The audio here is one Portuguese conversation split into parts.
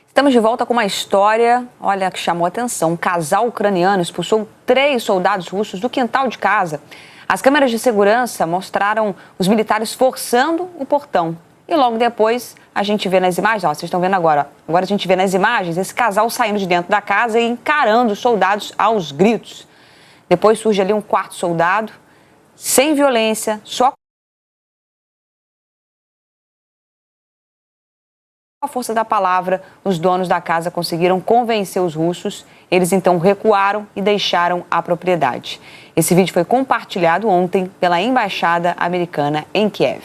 Estamos de volta com uma história, olha, que chamou atenção. Um casal ucraniano expulsou 3 soldados russos do quintal de casa. As câmeras de segurança mostraram os militares forçando o portão. E logo depois, a gente vê nas imagens, ó, vocês estão vendo agora. Agora a gente vê nas imagens esse casal saindo de dentro da casa e encarando os soldados aos gritos. Depois surge ali um quarto soldado, sem violência, só com a força da palavra, os donos da casa conseguiram convencer os russos. Eles então recuaram e deixaram a propriedade. Esse vídeo foi compartilhado ontem pela Embaixada Americana em Kiev.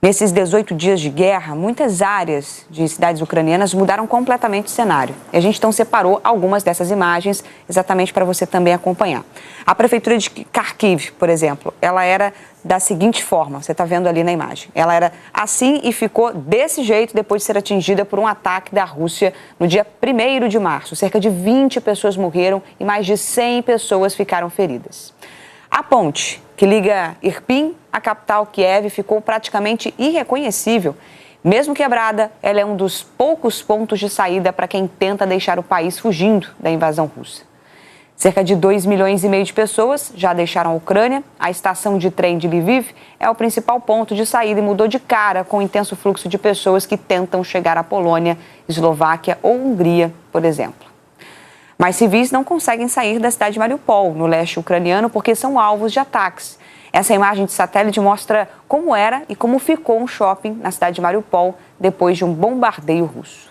Nesses 18 dias de guerra, muitas áreas de cidades ucranianas mudaram completamente o cenário. E a gente então separou algumas dessas imagens exatamente para você também acompanhar. A prefeitura de Kharkiv, por exemplo, ela era da seguinte forma, você está vendo ali na imagem. Ela era assim e ficou desse jeito depois de ser atingida por um ataque da Rússia no dia 1º de março. Cerca de 20 pessoas morreram e mais de 100 pessoas ficaram feridas. A ponte que liga Irpin à capital Kiev ficou praticamente irreconhecível. Mesmo quebrada, ela é um dos poucos pontos de saída para quem tenta deixar o país fugindo da invasão russa. Cerca de 2,5 milhões de pessoas já deixaram a Ucrânia. A estação de trem de Lviv é o principal ponto de saída e mudou de cara com o intenso fluxo de pessoas que tentam chegar à Polônia, Eslováquia ou Hungria, por exemplo. Mas civis não conseguem sair da cidade de Mariupol, no leste ucraniano, porque são alvos de ataques. Essa imagem de satélite mostra como era e como ficou um shopping na cidade de Mariupol depois de um bombardeio russo.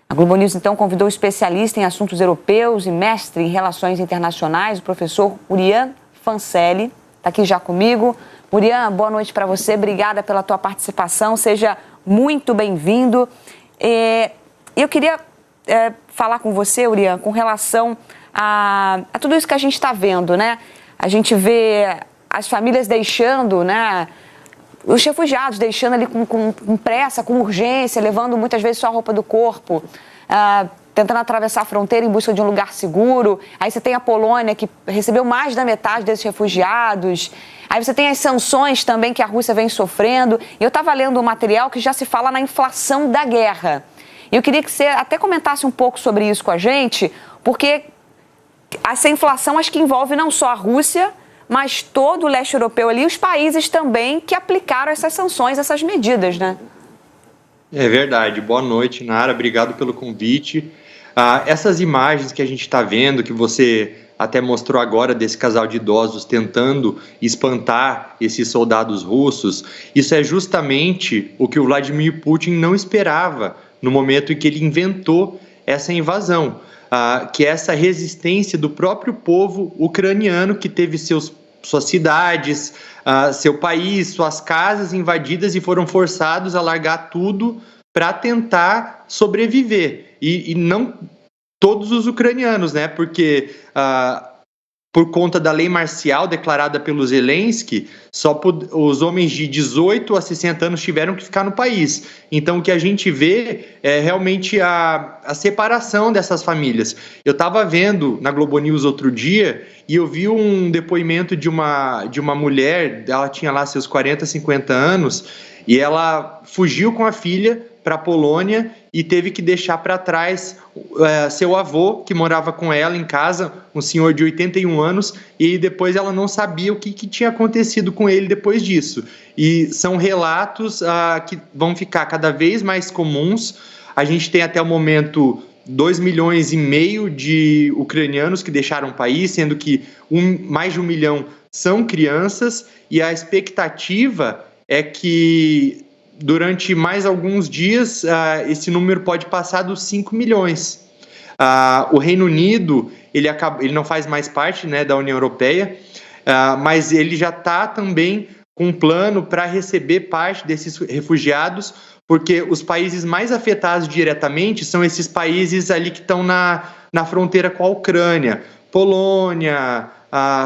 A Globo News, então, convidou o especialista em assuntos europeus e mestre em relações internacionais, o professor Urian Fancelli. Está aqui já comigo. Urian, boa noite para você. Obrigada pela tua participação. Seja muito bem-vindo. Eu queria falar com você, Urian, com relação a tudo isso que a gente está vendo, né? A gente vê as famílias deixando, né? Os refugiados deixando ali com pressa, com urgência, levando muitas vezes só a roupa do corpo, tentando atravessar a fronteira em busca de um lugar seguro. Aí você tem a Polônia, que recebeu mais da metade desses refugiados. Aí você tem as sanções também que a Rússia vem sofrendo. E eu estava lendo um material que já se fala na inflação da guerra. E eu queria que você até comentasse um pouco sobre isso com a gente, porque essa inflação acho que envolve não só a Rússia, mas todo o leste europeu ali, e os países também que aplicaram essas sanções, essas medidas, né? É verdade. Boa noite, Nara. Obrigado pelo convite. Essas imagens que a gente está vendo, que você até mostrou agora desse casal de idosos tentando espantar esses soldados russos, isso é justamente o que o Vladimir Putin não esperava no momento em que ele inventou essa invasão, que é essa resistência do próprio povo ucraniano que teve suas cidades, seu país, suas casas invadidas e foram forçados a largar tudo para tentar sobreviver. E não todos os ucranianos, né? Porque por conta da lei marcial declarada pelo Zelensky, só os homens de 18 a 60 anos tiveram que ficar no país. Então, o que a gente vê é realmente a separação dessas famílias. Eu estava vendo na Globo News outro dia e eu vi um depoimento de uma mulher, ela tinha lá seus 40, 50 anos, e ela fugiu com a filha para a Polônia e teve que deixar para trás seu avô, que morava com ela em casa, um senhor de 81 anos, e depois ela não sabia o que tinha acontecido com ele depois disso. E são relatos que vão ficar cada vez mais comuns. A gente tem até o momento 2,5 milhões de ucranianos que deixaram o país, sendo que mais de 1 milhão são crianças, e a expectativa é que durante mais alguns dias, esse número pode passar dos 5 milhões. O Reino Unido, ele não faz mais parte, né, da União Europeia, mas ele já está também com um plano para receber parte desses refugiados, porque os países mais afetados diretamente são esses países ali que estão na fronteira com a Ucrânia, Polônia,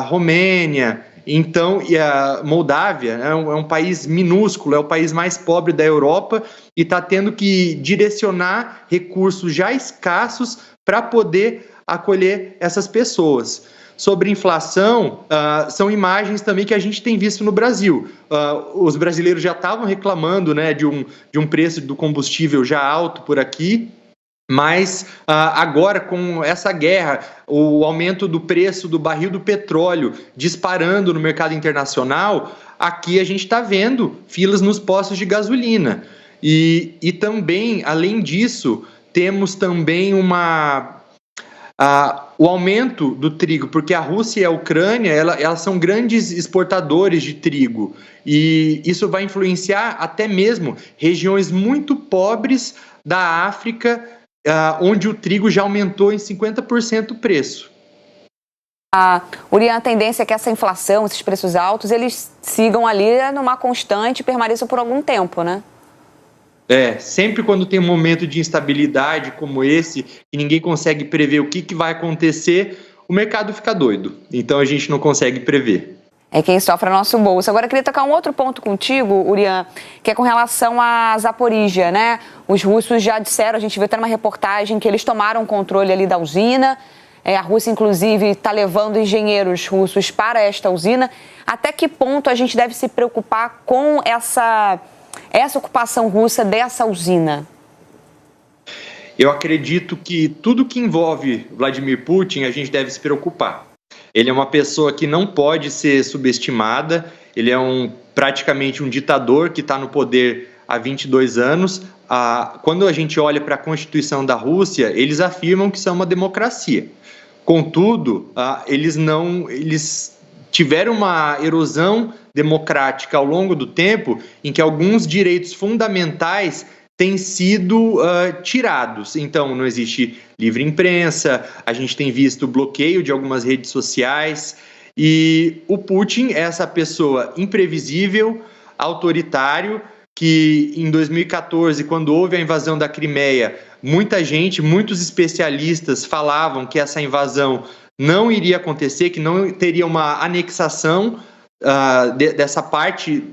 Romênia. Então, e a Moldávia é um país minúsculo, é o país mais pobre da Europa e está tendo que direcionar recursos já escassos para poder acolher essas pessoas. Sobre inflação, são imagens também que a gente tem visto no Brasil. Os brasileiros já estavam reclamando, né, de um preço do combustível já alto por aqui, mas agora, com essa guerra, o aumento do preço do barril do petróleo disparando no mercado internacional, aqui a gente está vendo filas nos postos de gasolina. E também, além disso, temos também o aumento do trigo, porque a Rússia e a Ucrânia elas são grandes exportadores de trigo, e isso vai influenciar até mesmo regiões muito pobres da África, onde o trigo já aumentou em 50% o preço. Urian, a tendência é que essa inflação, esses preços altos, eles sigam ali numa constante e permaneçam por algum tempo, né? Sempre quando tem um momento de instabilidade como esse, que ninguém consegue prever o que vai acontecer, o mercado fica doido. Então a gente não consegue prever. É quem sofre o nosso bolso. Agora eu queria tocar um outro ponto contigo, Urian, que é com relação a Zaporizhia, né? Os russos já disseram, a gente viu até numa reportagem, que eles tomaram o controle ali da usina. A Rússia, inclusive, está levando engenheiros russos para esta usina. Até que ponto a gente deve se preocupar com essa ocupação russa dessa usina? Eu acredito que tudo que envolve Vladimir Putin, a gente deve se preocupar. Ele é uma pessoa que não pode ser subestimada, ele é praticamente um ditador que está no poder há 22 anos. Quando a gente olha para a Constituição da Rússia, eles afirmam que são uma democracia. Contudo, eles tiveram uma erosão democrática ao longo do tempo, em que alguns direitos fundamentais têm sido tirados. Então, não existe livre imprensa, a gente tem visto o bloqueio de algumas redes sociais, e o Putin é essa pessoa imprevisível, autoritário, que em 2014, quando houve a invasão da Crimeia, muitos especialistas falavam que essa invasão não iria acontecer, que não teria uma anexação dessa parte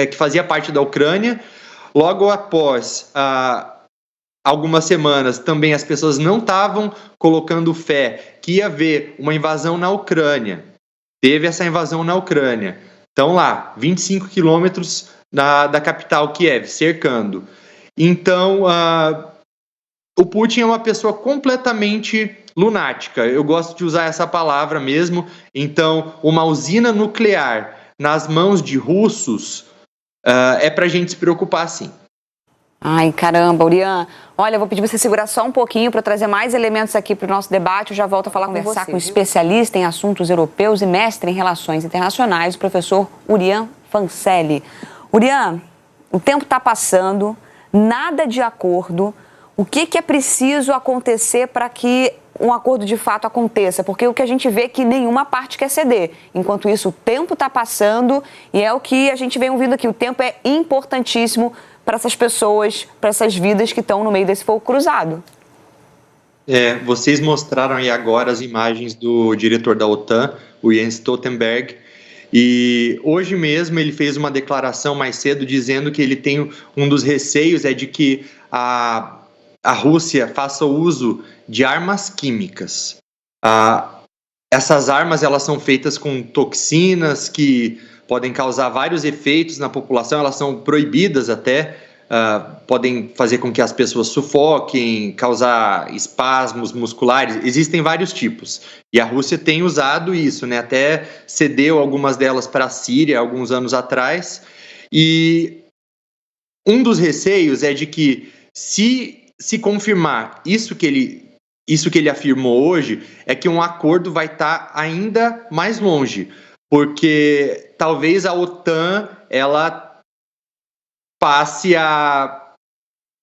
que fazia parte da Ucrânia. Logo após algumas semanas, também as pessoas não estavam colocando fé que ia haver uma invasão na Ucrânia. Teve essa invasão na Ucrânia. Estão lá, 25 quilômetros da capital Kiev, cercando. Então, o Putin é uma pessoa completamente lunática. Eu gosto de usar essa palavra mesmo. Então, uma usina nuclear nas mãos de russos é para a gente se preocupar, sim. Ai, caramba, Urian. Olha, eu vou pedir para você segurar só um pouquinho para trazer mais elementos aqui para o nosso debate. Eu já volto a conversar com especialista em assuntos europeus e mestre em relações internacionais, o professor Urian Fancelli. Urian, o tempo está passando, nada de acordo. O que é preciso acontecer para que um acordo de fato aconteça? Porque o que a gente vê é que nenhuma parte quer ceder. Enquanto isso, o tempo está passando e é o que a gente vem ouvindo aqui. O tempo é importantíssimo para essas pessoas, para essas vidas que estão no meio desse fogo cruzado. Vocês mostraram aí agora as imagens do diretor da OTAN, o Jens Stoltenberg, e hoje mesmo ele fez uma declaração mais cedo dizendo que ele tem um dos receios de que a Rússia faça uso de armas químicas. Essas armas elas são feitas com toxinas que podem causar vários efeitos na população, elas são proibidas até, podem fazer com que as pessoas sufoquem, causar espasmos musculares, existem vários tipos. E a Rússia tem usado isso, né? Até cedeu algumas delas para a Síria alguns anos atrás. E um dos receios é de que se confirmar isso que ele afirmou hoje, é que um acordo vai estar ainda mais longe, porque talvez a OTAN ela passe a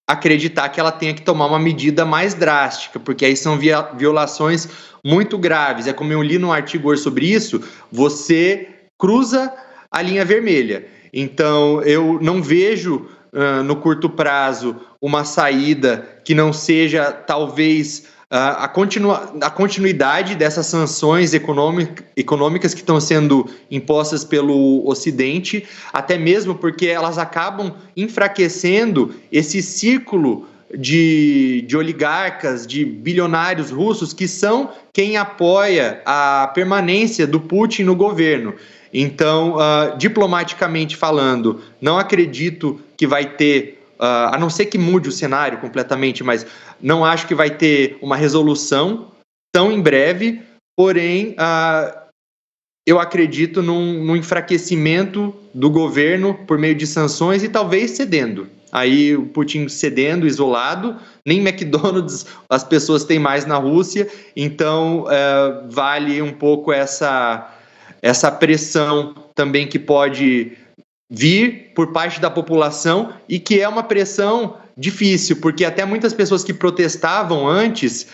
acreditar que ela tenha que tomar uma medida mais drástica, porque aí são violações muito graves. É como eu li num artigo hoje sobre isso, você cruza a linha vermelha. Então, eu não vejo no curto prazo uma saída que não seja, talvez, a continuidade dessas sanções econômicas que estão sendo impostas pelo Ocidente, até mesmo porque elas acabam enfraquecendo esse círculo de oligarcas, de bilionários russos que são quem apoia a permanência do Putin no governo. Então, diplomaticamente falando, não acredito que vai ter, a não ser que mude o cenário completamente, mas não acho que vai ter uma resolução tão em breve, porém, eu acredito num enfraquecimento do governo por meio de sanções e talvez cedendo. Aí o Putin cedendo, isolado, nem McDonald's as pessoas têm mais na Rússia, então vale um pouco essa pressão também que pode vir por parte da população e que é uma pressão difícil, porque até muitas pessoas que protestavam antes,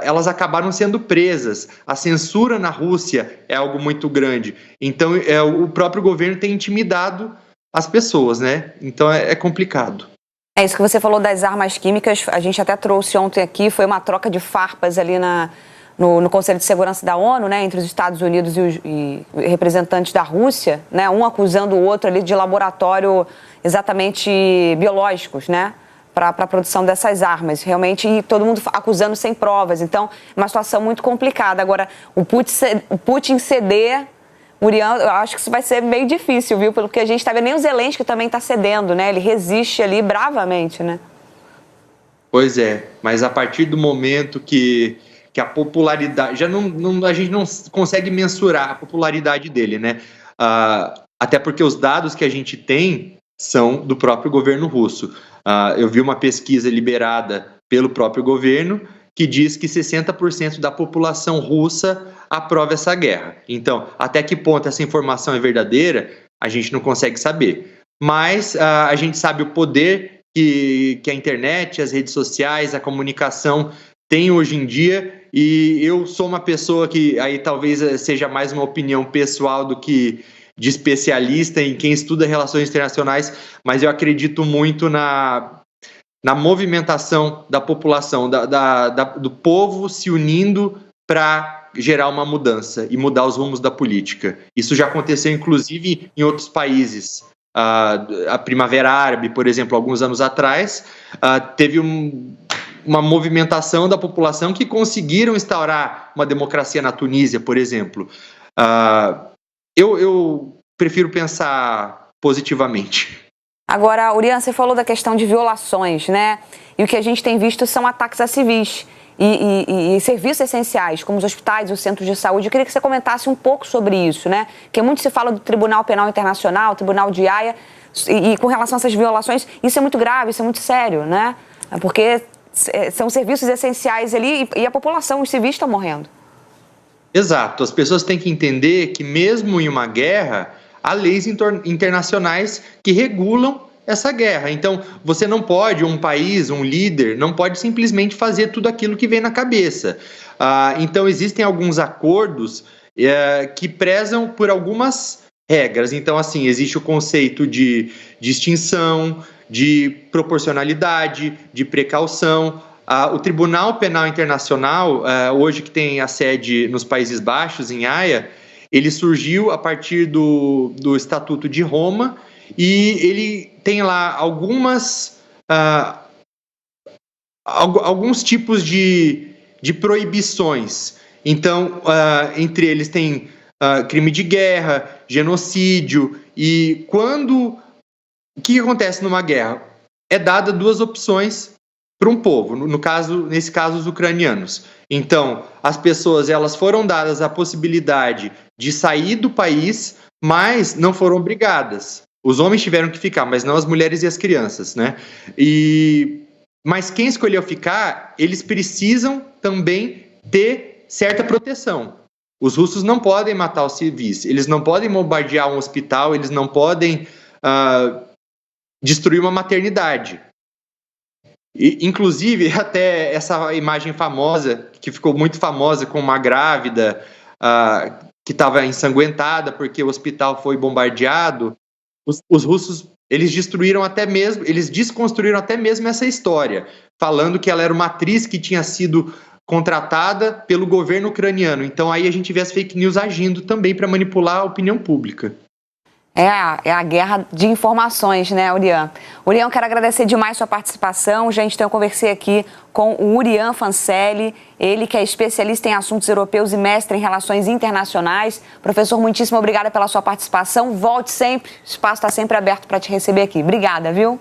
elas acabaram sendo presas. A censura na Rússia é algo muito grande. Então, o próprio governo tem intimidado as pessoas, né? Então, é complicado. É isso que você falou das armas químicas. A gente até trouxe ontem aqui, foi uma troca de farpas ali no Conselho de Segurança da ONU, né, entre os Estados Unidos e representantes da Rússia, né, um acusando o outro ali de laboratório exatamente biológicos, né, para a produção dessas armas. Realmente, e todo mundo acusando sem provas. Então, é uma situação muito complicada. Agora, o Putin ceder, Urian, eu acho que isso vai ser meio difícil, viu? Pelo que a gente está vendo, nem o Zelensky também está cedendo, né? Ele resiste ali bravamente, né? Pois é, mas a partir do momento que a popularidade, a gente não consegue mensurar a popularidade dele, né? Até porque os dados que a gente tem são do próprio governo russo. Eu vi uma pesquisa liberada pelo próprio governo que diz que 60% da população russa aprova essa guerra. Então, até que ponto essa informação é verdadeira, a gente não consegue saber. Mas a gente sabe o poder que a internet, as redes sociais, a comunicação tem hoje em dia, e eu sou uma pessoa que aí talvez seja mais uma opinião pessoal do que de especialista em quem estuda relações internacionais, mas eu acredito muito na movimentação da população, do povo se unindo para gerar uma mudança e mudar os rumos da política. Isso já aconteceu, inclusive, em outros países. A Primavera Árabe, por exemplo, alguns anos atrás, teve uma movimentação da população que conseguiram instaurar uma democracia na Tunísia, por exemplo. Eu prefiro pensar positivamente. Agora, Urian, você falou da questão de violações, né? E o que a gente tem visto são ataques a civis e serviços essenciais, como os hospitais, os centros de saúde. Eu queria que você comentasse um pouco sobre isso, né? Porque muito se fala do Tribunal Penal Internacional, Tribunal de Haia, e com relação a essas violações, isso é muito grave, isso é muito sério, né? Porque são serviços essenciais ali e a população, os civis estão morrendo. Exato. As pessoas têm que entender que mesmo em uma guerra, há leis internacionais que regulam essa guerra. Então, você não pode, um país, um líder, não pode simplesmente fazer tudo aquilo que vem na cabeça. Então, existem alguns acordos que prezam por algumas regras. Então, assim, existe o conceito de extinção, de proporcionalidade, de precaução. O Tribunal Penal Internacional, hoje que tem a sede nos Países Baixos, em Haia, ele surgiu a partir do Estatuto de Roma e ele tem lá alguns tipos de proibições. Então, entre eles tem crime de guerra, genocídio, e o que acontece numa guerra? É dada duas opções para um povo, nesse caso os ucranianos. Então, as pessoas elas foram dadas a possibilidade de sair do país, mas não foram obrigadas. Os homens tiveram que ficar, mas não as mulheres e as crianças, né? Mas quem escolheu ficar, eles precisam também ter certa proteção. Os russos não podem matar os civis, eles não podem bombardear um hospital, eles não podem destruir uma maternidade. Inclusive, até essa imagem famosa, que ficou muito famosa com uma grávida que estava ensanguentada porque o hospital foi bombardeado, os russos, eles desconstruíram até mesmo essa história, falando que ela era uma atriz que tinha sido contratada pelo governo ucraniano. Então aí a gente vê as fake news agindo também para manipular a opinião pública. É a guerra de informações, né, Urian? Urian, quero agradecer demais sua participação. Gente, então eu conversei aqui com o Urian Fancelli, ele que é especialista em assuntos europeus e mestre em relações internacionais. Professor, muitíssimo obrigada pela sua participação. Volte sempre, o espaço está sempre aberto para te receber aqui. Obrigada, viu?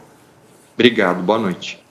Obrigado, boa noite.